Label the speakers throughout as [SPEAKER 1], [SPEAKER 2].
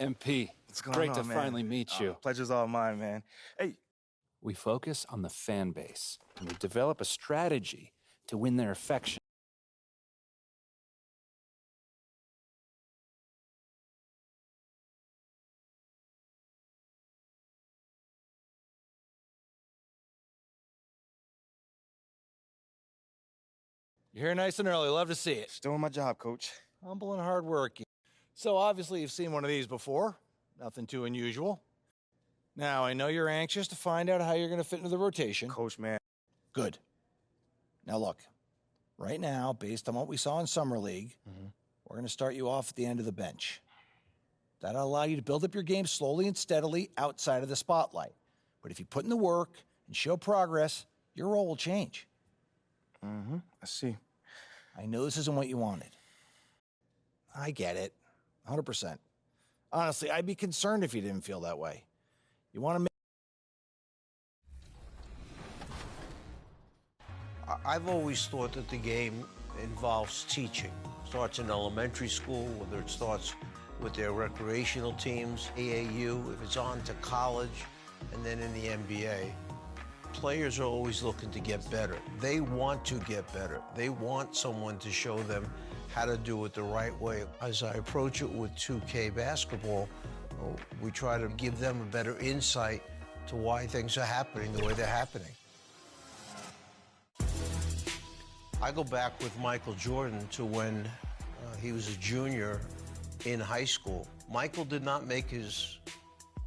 [SPEAKER 1] MP,
[SPEAKER 2] What's going
[SPEAKER 1] great
[SPEAKER 2] on,
[SPEAKER 1] to
[SPEAKER 2] man?
[SPEAKER 1] finally meet you.
[SPEAKER 2] Pleasure's all mine, man. Hey.
[SPEAKER 1] We focus on the fan base, and we develop a strategy to win their affection.
[SPEAKER 3] You're here nice and early. Love to see it.
[SPEAKER 2] Just doing my job, Coach.
[SPEAKER 3] Humble and hardworking. So obviously you've seen one of these before. Nothing too unusual. Now, I know you're anxious to find out how you're going to fit into the rotation.
[SPEAKER 2] Coach, man.
[SPEAKER 3] Good. Now, look. Right now, based on what we saw in Summer League, we're going to start you off at the end of the bench. That'll allow you to build up your game slowly and steadily outside of the spotlight. But if you put in the work and show progress, your role will change.
[SPEAKER 2] I see.
[SPEAKER 3] I know this isn't what you wanted. I get it. 100%. Honestly, I'd be concerned if you didn't feel that way. You want to make...
[SPEAKER 4] I've always thought that the game involves teaching. Starts in elementary school, whether it starts with their recreational teams, AAU, if it's on to college, and then in the NBA. Players are always looking to get better. They want to get better. They want someone to show them how to do it the right way. As I approach it with 2K basketball, we try to give them a better insight to why things are happening the way they're happening. I go back with Michael Jordan to when he was a junior in high school. Michael did not make his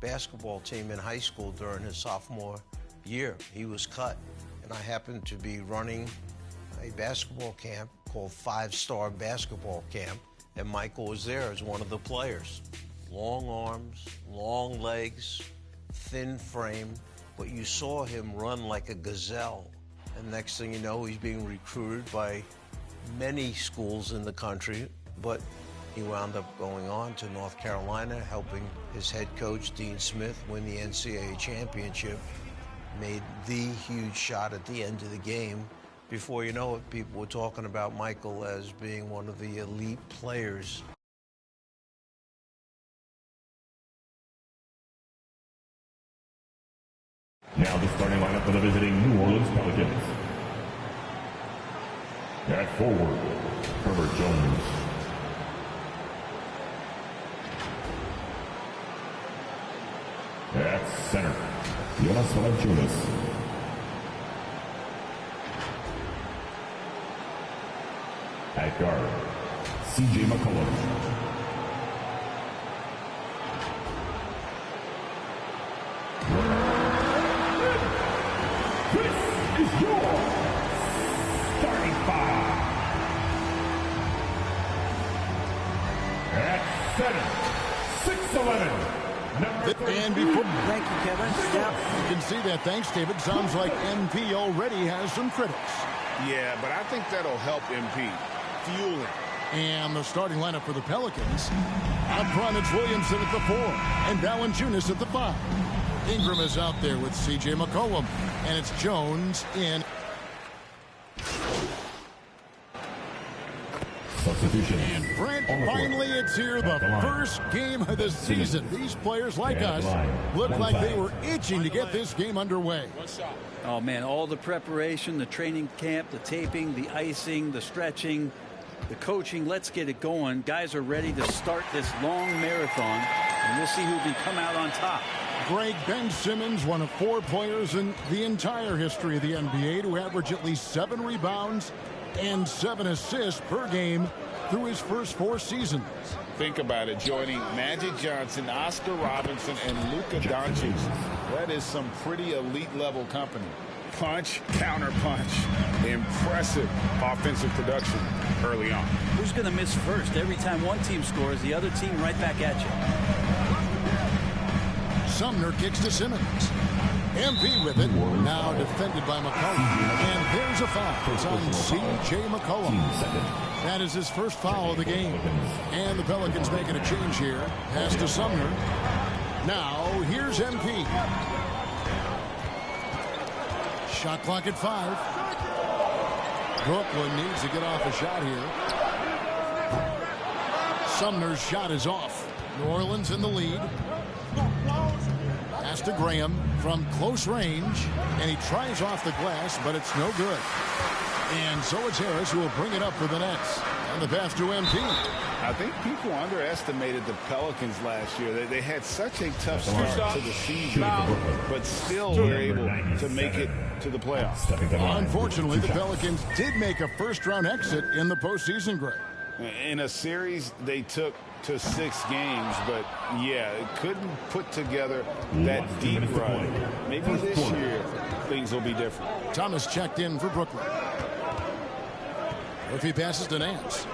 [SPEAKER 4] basketball team in high school during his sophomore year. He was cut, and I happened to be running a basketball camp called 5-Star Basketball Camp, and Michael was there as one of the players. Long arms, long legs, thin frame, but you saw him run like a gazelle. And next thing you know, he's being recruited by many schools in the country, but he wound up going on to North Carolina, helping his head coach, Dean Smith, win the NCAA championship. Made the huge shot at the end of the game. Before you know it, people were talking about Michael as being one of the elite players.
[SPEAKER 5] Now the starting lineup for the visiting New Orleans Pelicans. At forward, Herbert Jones. At center, Jonas Valanciunas. At guard, C.J. McCollum. This is your starting five. At center, 6'11".
[SPEAKER 6] And before,
[SPEAKER 7] thank you, Kevin. Yeah.
[SPEAKER 6] You can see that. Thanks, David. Sounds like MP already has some critics.
[SPEAKER 8] Yeah, but I think that'll help MP. Fuel him.
[SPEAKER 6] And the starting lineup for the Pelicans. Up front, it's Williamson at the 4 and Valanciunas at the 5. Ingram is out there with C.J. McCollum. And it's Jones in.
[SPEAKER 5] Substitution.
[SPEAKER 6] And Brent, finally it's here, the first game of the season. These players like us look like they were itching to get this game underway.
[SPEAKER 7] Oh, man, all the preparation, the training camp, the taping, the icing, the stretching, the coaching. Let's get it going. Guys are ready to start this long marathon, and we'll see who can come out on top.
[SPEAKER 6] Greg, Ben Simmons, one of 4 players in the entire history of the NBA to average at least 7 rebounds and 7 assists per game through his first 4 seasons.
[SPEAKER 8] Think about it, joining Magic Johnson, Oscar Robinson, and Luka Doncic. That is some pretty elite level company. Punch, counter punch. Impressive offensive production early on.
[SPEAKER 7] Who's going to miss first? Every time one team scores, the other team right back at you.
[SPEAKER 6] Sumner kicks to Simmons. MP with it. Now defended by McCollum. And there's a foul. It's on C.J. McCollum. That is his first foul of the game. And the Pelicans making a change here. Pass to Sumner. Now, here's MP. Shot clock at 5. Brooklyn needs to get off a shot here. Sumner's shot is off. New Orleans in the lead. Pass to Graham from close range, and he tries off the glass, but it's no good. And so it's Harris who will bring it up for the Nets. And the pass to MP.
[SPEAKER 8] I think people underestimated the Pelicans last year. They had such a tough start to the season, but still were able to make it to the playoffs.
[SPEAKER 6] Unfortunately, the Pelicans did make a first-round exit in the postseason, Greg.
[SPEAKER 8] In a series they took to 6 games, but yeah, it couldn't put together that deep run. Maybe this year things will be different.
[SPEAKER 6] Thomas checked in for Brooklyn. Murphy passes to Nance.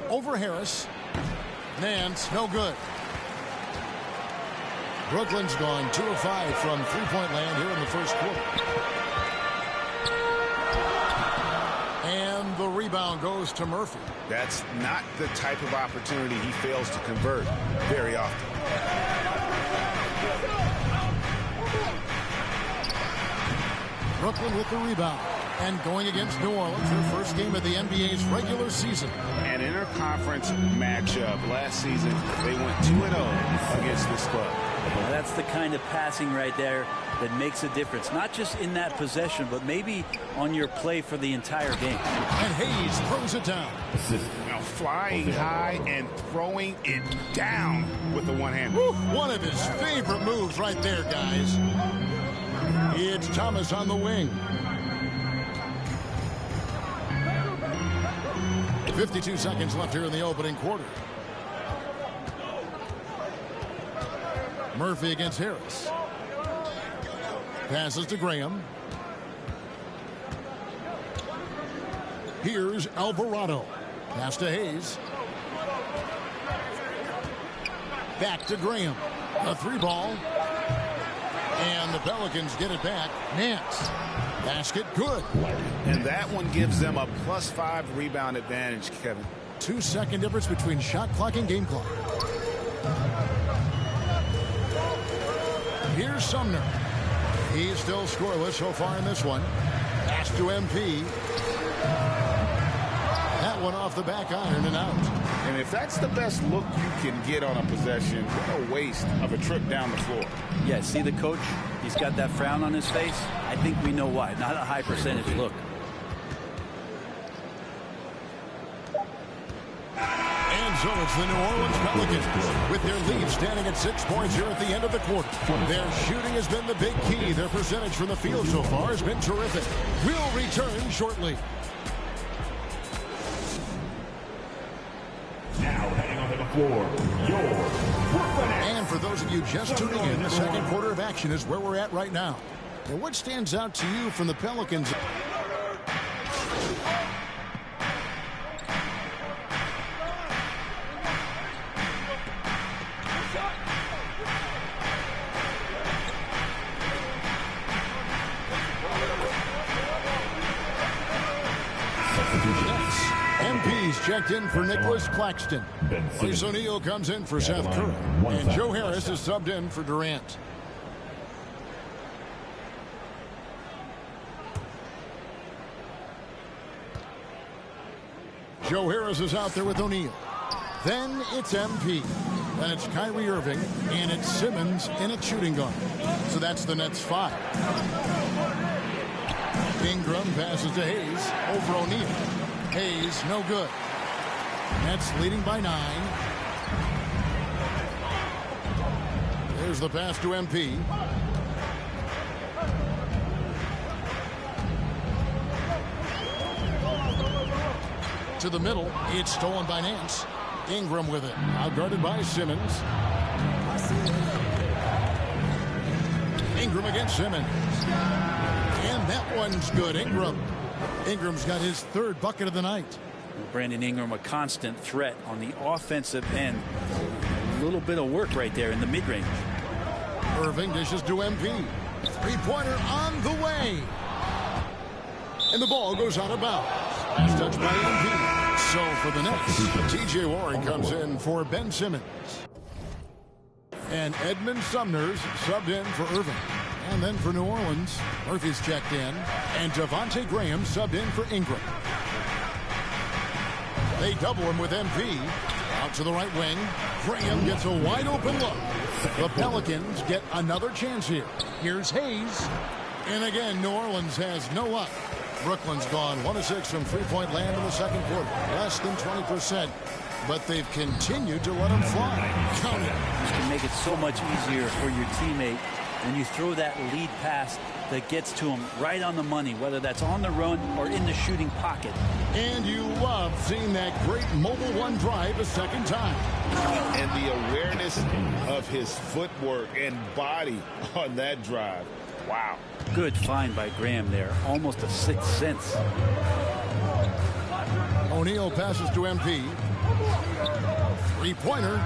[SPEAKER 6] Over Harris. Nance, no good. Brooklyn's gone 2 of 5 from three-point land here in the first quarter. And the rebound goes to Murphy.
[SPEAKER 8] That's not the type of opportunity he fails to convert very often.
[SPEAKER 6] Brooklyn with the rebound. And going against New Orleans, their first game of the NBA's regular season.
[SPEAKER 8] An interconference matchup. Last season, they went 2-0 against this club.
[SPEAKER 7] Well, that's the kind of passing right there that makes a difference. Not just in that possession, but maybe on your play for the entire game.
[SPEAKER 6] And Hayes throws it down.
[SPEAKER 8] Now flying high and throwing it down with the one-hand.
[SPEAKER 6] One of his favorite moves right there, guys. It's Thomas on the wing. 52 seconds left here in the opening quarter. Murphy against Harris. Passes to Graham. Here's Alvarado. Pass to Hayes. Back to Graham. A 3-ball. And the Pelicans get it back. Nance. Basket good.
[SPEAKER 8] And that one gives them a +5 rebound advantage, Kevin.
[SPEAKER 6] 2-second difference between shot clock and game clock. Here's Sumner. He's still scoreless so far in this one. Pass to MP. That one off the back iron and out.
[SPEAKER 8] And if that's the best look you can get on a possession, what a waste of a trip down the floor.
[SPEAKER 7] Yeah, see the coach? He's got that frown on his face. I think we know why. Not a high percentage look.
[SPEAKER 6] And so it's the New Orleans Pelicans with their lead standing at 6 points here at the end of the quarter. Their shooting has been the big key. Their percentage from the field so far has been terrific. We'll return shortly.
[SPEAKER 5] Now heading onto the floor, your Brooklyn Nets.
[SPEAKER 6] And for those of you just tuning in, the second quarter of action is where we're at right now. And what stands out to you from the Pelicans? MP's checked in for Nicholas Claxton. Royce O'Neal comes in for Seth Curry. And Joe Harris is subbed in for Durant. Joe Harris is out there with O'Neal. Then it's MP. Then it's Kyrie Irving. And it's Simmons in a shooting guard. So that's the Nets 5. Ingram passes to Hayes over O'Neal. Hayes, no good. Nets leading by 9. There's the pass to MP. To the middle, it's stolen by Nance. Ingram with it, outguarded by Simmons. Ingram against Simmons. And that one's good, Ingram. Ingram's got his 3rd bucket of the night.
[SPEAKER 7] Brandon Ingram, a constant threat on the offensive end. A little bit of work right there in the mid-range.
[SPEAKER 6] Irving dishes to MP. 3-pointer on the way. And the ball goes out of bounds. Last touch by MP. So for the Nets, T.J. Warren comes in for Ben Simmons. And Edmund Sumner's subbed in for Irving. And then for New Orleans, Murphy's checked in. And Devontae Graham subbed in for Ingram. They double him with MP. Out to the right wing. Graham gets a wide open look. The Pelicans get another chance here. Here's Hayes. And again, New Orleans has no luck. Brooklyn's gone 1 of 6 from three-point land in the second quarter. Less than 20%. But they've continued to let them fly. Count it.
[SPEAKER 7] You can make it so much easier for your teammate when you throw that lead pass that gets to him right on the money, whether that's on the run or in the shooting pocket.
[SPEAKER 6] And you love seeing that great mobile one drive a second time.
[SPEAKER 8] And the awareness of his footwork and body on that drive. Wow.
[SPEAKER 7] Good find by Graham there. Almost a sixth sense.
[SPEAKER 6] O'Neal passes to MP. Three-pointer.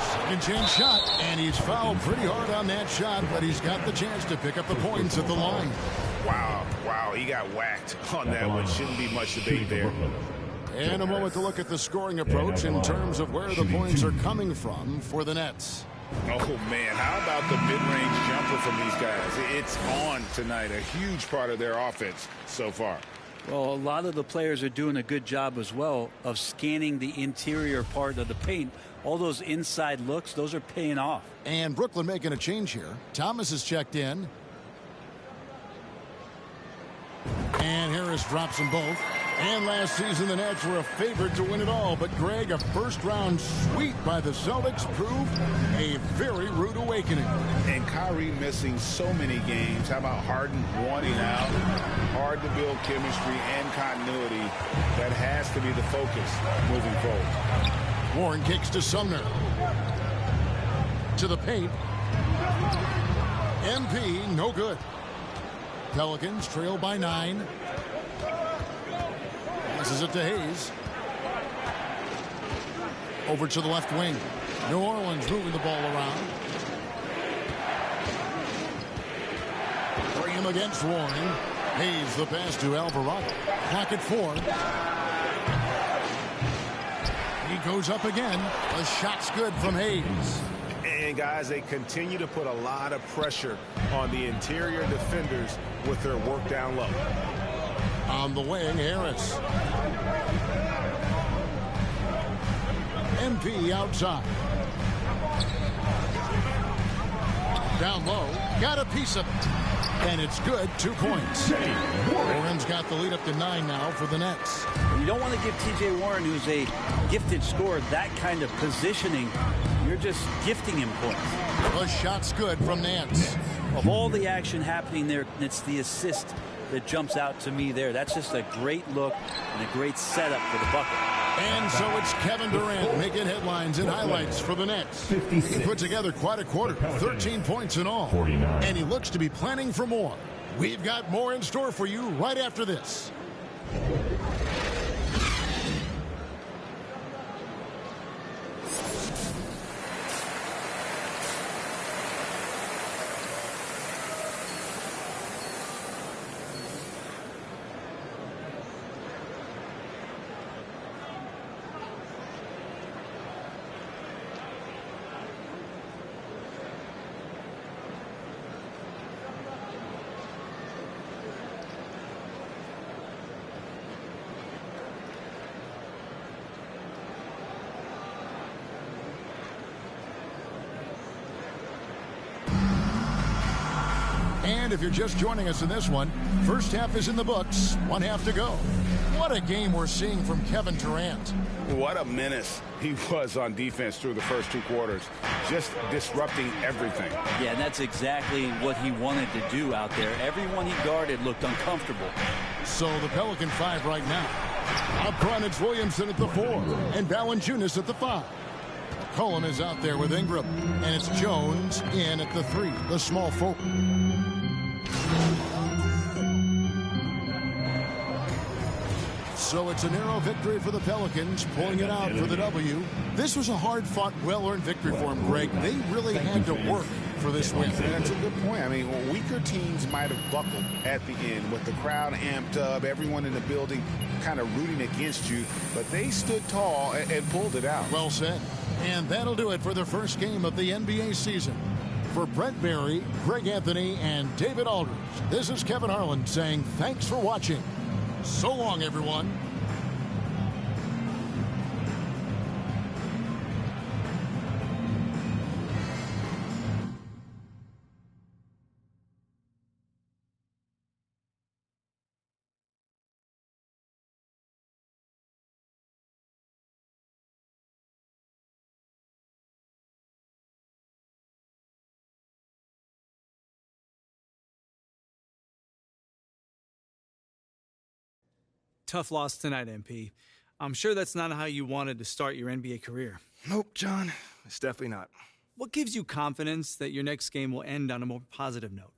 [SPEAKER 6] Second chance shot. And he's fouled pretty hard on that shot, but he's got the chance to pick up the points at the line.
[SPEAKER 8] Wow. He got whacked on that one. Shouldn't be much debate there.
[SPEAKER 6] And a moment to look at the scoring approach in terms of where the points are coming from for the Nets.
[SPEAKER 8] Oh, man, how about the mid-range jumper from these guys? It's on tonight, a huge part of their offense so far.
[SPEAKER 7] Well, a lot of the players are doing a good job as well of scanning the interior part of the paint. All those inside looks, those are paying off.
[SPEAKER 6] And Brooklyn making a change here. Thomas is checked in. And Harris drops them both. And last season, the Nets were a favorite to win it all. But, Greg, a first-round sweep by the Celtics proved a very rude awakening.
[SPEAKER 8] And Kyrie missing so many games. How about Harden wanting out? Hard to build chemistry and continuity. That has to be the focus moving forward.
[SPEAKER 6] Warren kicks to Sumner. To the paint. MP, no good. Pelicans trail by 9. Passes it to Hayes. Over to the left wing. New Orleans moving the ball around. Graham against Warren. Hayes the pass to Alvarado. Clock at 4. He goes up again. The shot's good from Hayes.
[SPEAKER 8] And, guys, they continue to put a lot of pressure on the interior defenders with their work down low.
[SPEAKER 6] On the wing, Harris. MP outside. Down low. Got a piece of it. And it's good. 2 points. Warren's got the lead up to 9 now for the Nets.
[SPEAKER 7] You don't want to give T.J. Warren, who's a gifted scorer, that kind of positioning. You're just gifting him points.
[SPEAKER 6] The shot's good from Nance.
[SPEAKER 7] Of all the action happening there, it's the assist that jumps out to me there. That's just a great look and a great setup for the bucket.
[SPEAKER 6] And so it's Kevin Durant making headlines and highlights for the Nets. He put together quite a quarter, 13 points in all.
[SPEAKER 5] 49.
[SPEAKER 6] And he looks to be planning for more. We've got more in store for you right after this. And if you're just joining us in this one, first half is in the books, 1 half to go. What a game we're seeing from Kevin Durant.
[SPEAKER 8] What a menace he was on defense through the first 2 quarters. Just disrupting everything.
[SPEAKER 7] Yeah, and that's exactly what he wanted to do out there. Everyone he guarded looked uncomfortable.
[SPEAKER 6] So the Pelican 5 right now. Up front, it's Williamson at the 4 and Valanciunas at the 5. Cullen is out there with Ingram, and it's Jones in at the 3, the small forward. So it's a narrow victory for the Pelicans, pulling it out for the W. This was a hard-fought, well-earned victory for them, Greg. They really had to work for this win.
[SPEAKER 8] That's a good point. I mean, weaker teams might have buckled at the end with the crowd amped up, everyone in the building kind of rooting against you, but they stood tall and pulled it out.
[SPEAKER 6] Well said. And that'll do it for the first game of the NBA season. For Brent Barry, Greg Anthony, and David Aldridge, this is Kevin Harlan saying thanks for watching. So long, everyone.
[SPEAKER 9] Tough loss tonight, MP. I'm sure that's not how you wanted to start your NBA career.
[SPEAKER 2] Nope, John. It's definitely not.
[SPEAKER 9] What gives you confidence that your next game will end on a more positive note?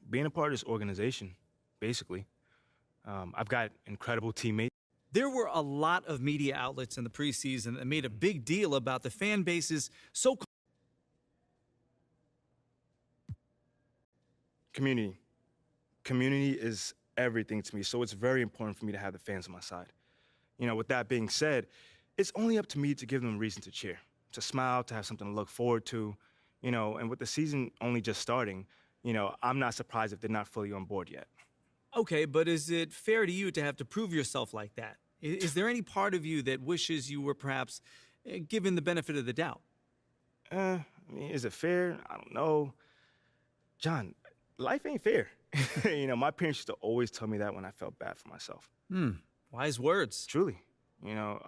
[SPEAKER 2] Being a part of this organization, basically. I've got incredible teammates.
[SPEAKER 9] There were a lot of media outlets in the preseason that made a big deal about the fan base's so-called
[SPEAKER 2] Community. Community is everything to me, so it's very important for me to have the fans on my side. You know, with that being said, it's only up to me to give them a reason to cheer, to smile, to have something to look forward to. You know, and with the season only just starting, you know, I'm not surprised if they're not fully on board yet.
[SPEAKER 9] Okay, but is it fair to you to have to prove yourself like that? Is there any part of you that wishes you were perhaps given the benefit of the doubt?
[SPEAKER 2] I mean, is it fair? I don't know. John, life ain't fair. You know, my parents used to always tell me that when I felt bad for myself.
[SPEAKER 9] Wise words.
[SPEAKER 2] Truly. You know,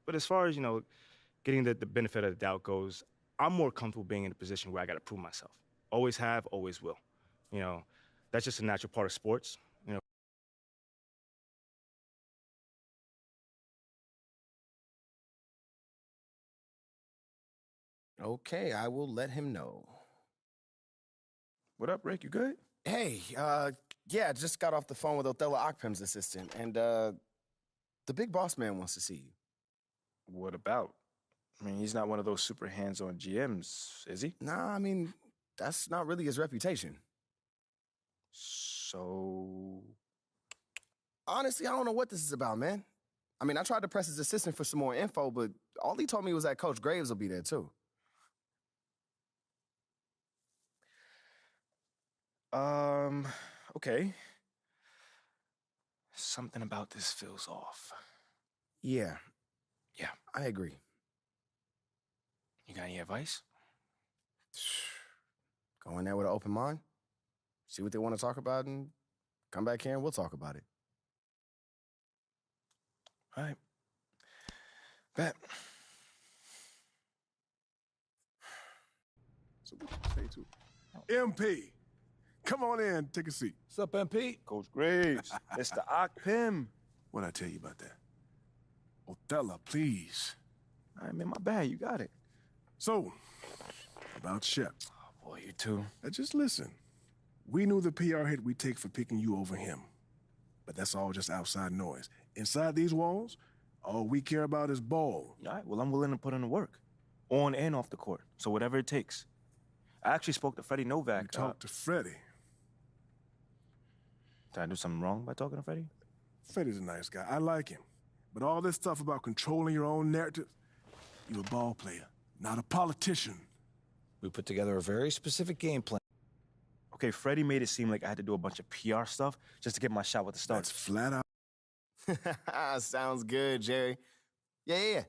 [SPEAKER 2] but as far as, you know, getting the benefit of the doubt goes, I'm more comfortable being in a position where I got to prove myself. Always have, always will. You know, that's just a natural part of sports. You know.
[SPEAKER 10] Okay, I will let him know.
[SPEAKER 2] What up, Rick? You good?
[SPEAKER 10] Hey, yeah, just got off the phone with Othello Akpem's assistant, and the big boss man wants to see you.
[SPEAKER 2] What about? I mean, he's not one of those super hands-on GMs, is he?
[SPEAKER 10] Nah, I mean, that's not really his reputation.
[SPEAKER 2] So...
[SPEAKER 10] Honestly, I don't know what this is about, man. I mean, I tried to press his assistant for some more info, but all he told me was that Coach Graves will be there, too.
[SPEAKER 2] Okay. Something about this feels off.
[SPEAKER 10] Yeah.
[SPEAKER 2] Yeah.
[SPEAKER 10] I agree.
[SPEAKER 2] You got any advice?
[SPEAKER 10] Go in there with an open mind, see what they want to talk about, and come back here and we'll talk about it.
[SPEAKER 2] All right. Bet.
[SPEAKER 11] So what you say to MP? Come on in, take a seat.
[SPEAKER 3] What's up, MP?
[SPEAKER 2] Coach Graves, Mr. Akpem.
[SPEAKER 11] What'd I tell you about that? Othello, please.
[SPEAKER 2] All right, man, my bad. You got it.
[SPEAKER 11] So, about Shep.
[SPEAKER 2] Oh, boy, you too.
[SPEAKER 11] Now just listen. We knew the PR hit we'd take for picking you over him. But that's all just outside noise. Inside these walls, all we care about is ball.
[SPEAKER 2] All right, well, I'm willing to put in the work. On and off the court. So whatever it takes. I actually spoke to Freddie Novak.
[SPEAKER 11] You talked to Freddie.
[SPEAKER 2] Did I do something wrong by talking to Freddie?
[SPEAKER 11] Freddie's a nice guy. I like him. But all this stuff about controlling your own narrative, you're a ball player, not a politician.
[SPEAKER 3] We put together a very specific game plan.
[SPEAKER 2] Okay, Freddie made it seem like I had to do a bunch of PR stuff just to get my shot with the Stars.
[SPEAKER 11] That's flat out.
[SPEAKER 10] Sounds good, Jerry. Yeah.